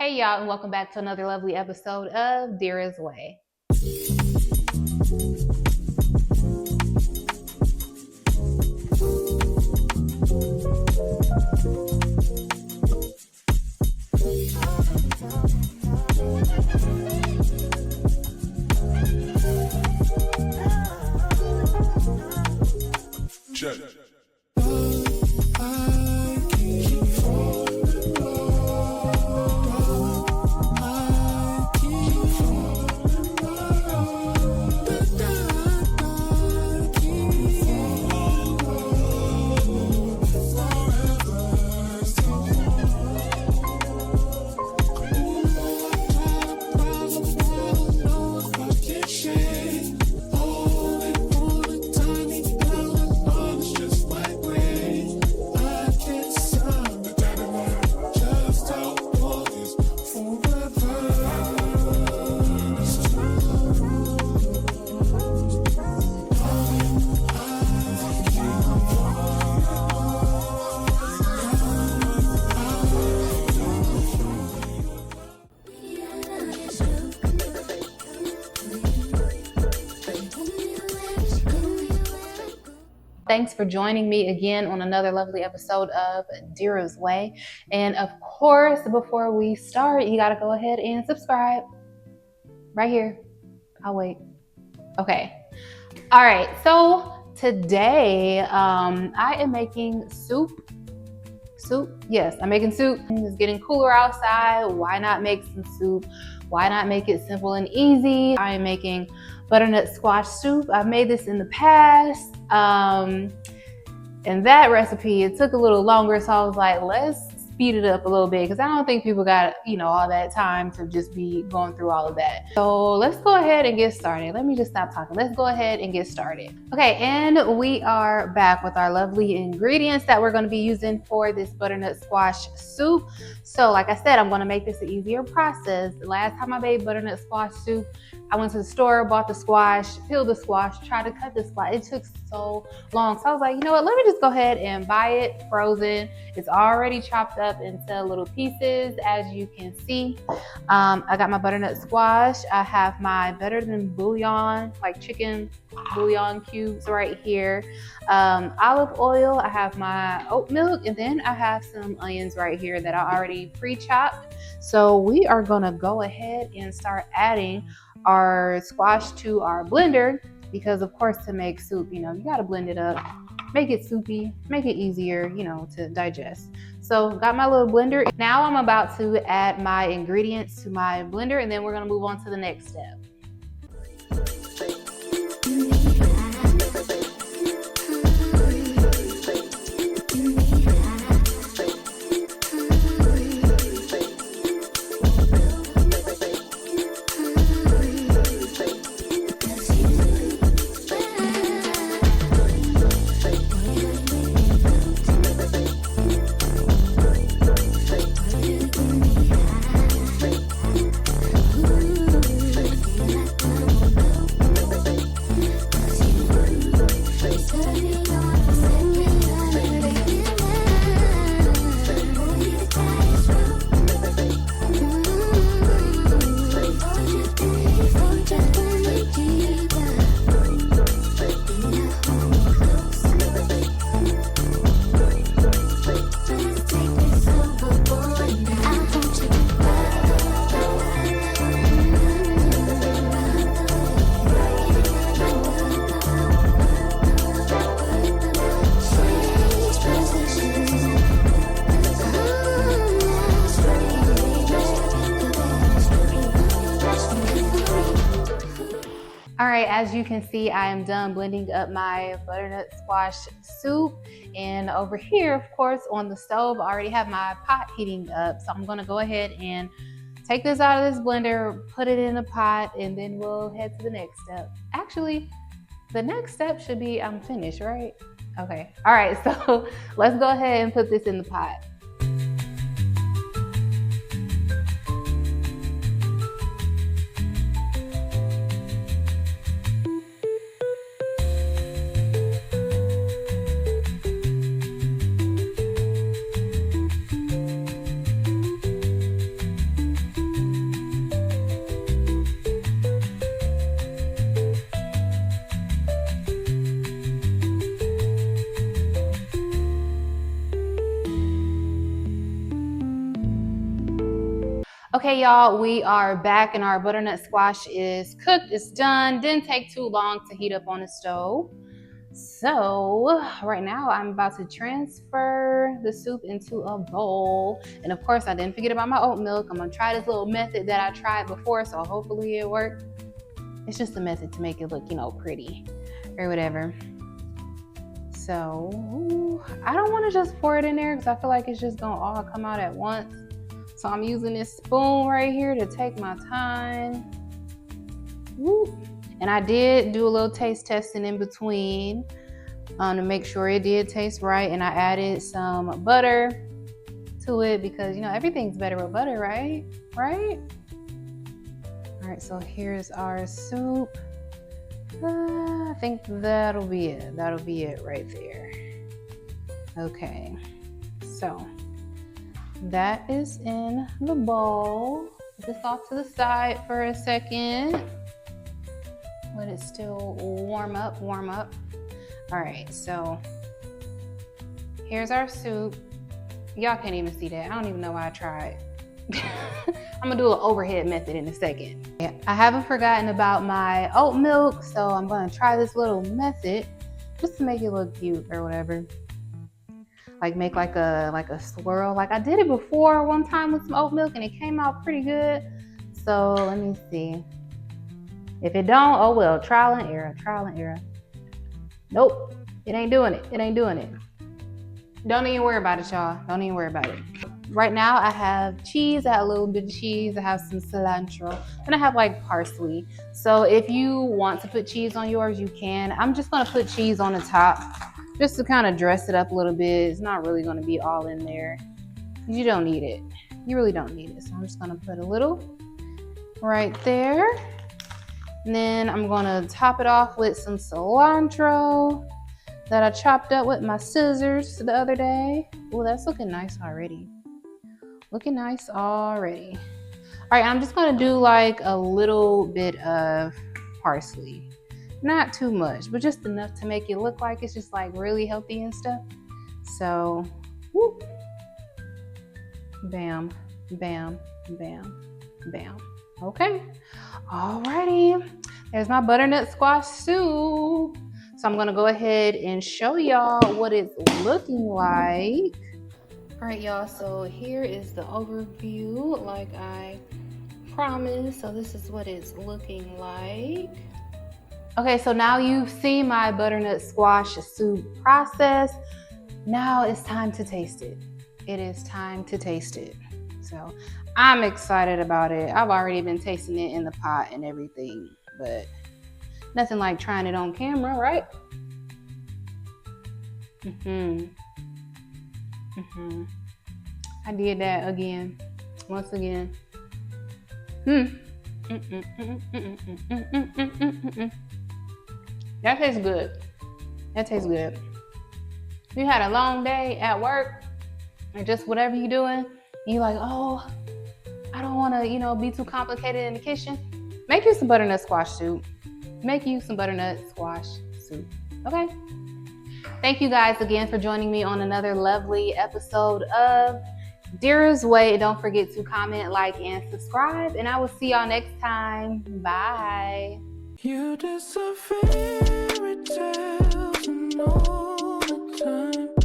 Hey y'all, and welcome back to another lovely episode of Deera's Way. Check. Thanks for joining me again on another lovely episode of Deera's Way. And of course, before we start, you gotta go ahead and subscribe. Right here. I'll wait. Okay. All right. So today, I am making soup. Yes, I'm making soup. It's getting cooler outside. Why not make some soup? Why not make it simple and easy? I am making butternut squash soup. I've made this in the past. And that recipe, it took a little longer. So I was like, let's speed it up a little bit because I don't think people got, all that time to just be going through all of that. So let's go ahead and get started. Let me just stop talking. Let's go ahead and get started. Okay, and we are back with our lovely ingredients that we're going to be using for this butternut squash soup. So like I said, I'm going to make this an easier process. The last time I made butternut squash soup, I went to the store, bought the squash, peeled the squash, tried to cut the squash. It took so long. So I was like, you know what? Let me just go ahead and buy it frozen. It's already chopped up into little pieces, as you can see. I got my butternut squash. I have my Better Than bouillon, like chicken bouillon cubes right here. Olive oil. I have my oat milk, and then I have some onions right here that I already pre-chopped. So we are gonna go ahead and start adding our squash to our blender, because of course to make soup, you gotta blend it up, make it soupy, make it easier, to digest. So got my little blender. Now I'm about to add my ingredients to my blender, and then we're gonna move on to the next step. All right, as you can see, I am done blending up my butternut squash soup. And over here, of course, on the stove, I already have my pot heating up. So I'm gonna go ahead and take this out of this blender, put it in a pot, and then we'll head to the next step. Actually, the next step should be I'm finished, right? Okay, all right, so let's go ahead and put this in the pot. Okay, y'all, we are back and our butternut squash is cooked. It's done. Didn't take too long to heat up on the stove. So right now I'm about to transfer the soup into a bowl. And of course I didn't forget about my oat milk. I'm gonna try this little method that I tried before, so hopefully it worked. It's just a method to make it look, pretty or whatever. So I don't wanna just pour it in there because I feel like it's just gonna all come out at once. So I'm using this spoon right here to take my time. Woo. And I did do a little taste testing in between to make sure it did taste right. And I added some butter to it because, everything's better with butter, right? Right? All right, so here's our soup. I think that'll be it. That'll be it right there. Okay, so that is in the bowl. Put this off to the side for a second. Let it still warm up. All right, so here's our soup. Y'all can't even see that. I don't even know why I tried. I'm gonna do an overhead method in a second. Yeah, I haven't forgotten about my oat milk, so I'm gonna try this little method just to make it look cute or whatever. Like make like a swirl. Like I did it before one time with some oat milk and it came out pretty good. So let me see. If it don't, oh well, trial and error. Nope, it ain't doing it. Don't even worry about it, y'all. Don't even worry about it. Right now I have cheese, I have a little bit of cheese, I have some cilantro, and I have like parsley. So if you want to put cheese on yours, you can. I'm just gonna put cheese on the top just to kind of dress it up a little bit. It's not really gonna be all in there. You don't need it. You really don't need it. So I'm just gonna put a little right there. And then I'm gonna top it off with some cilantro that I chopped up with my scissors the other day. Oh, that's looking nice already. All right, I'm just gonna do like a little bit of parsley. Not too much, but just enough to make it look like it's just like really healthy and stuff. So, whoop. Bam, bam, bam, bam. Okay, alrighty. There's my butternut squash soup. So I'm gonna go ahead and show y'all what it's looking like. All right, y'all, so here is the overview like I promised. So this is what it's looking like. Okay, so now you've seen my butternut squash soup process. Now it's time to taste it. It is time to taste it. So I'm excited about it. I've already been tasting it in the pot and everything, but nothing like trying it on camera, right? I did that again, once again. That tastes good. You had a long day at work or just whatever you're doing, and you're like, oh, I don't want to, be too complicated in the kitchen. Make you some butternut squash soup. Okay? Thank you guys again for joining me on another lovely episode of Deera's Way. Don't forget to comment, like, and subscribe. And I will see y'all next time. Bye. You just a fairy tale all the time.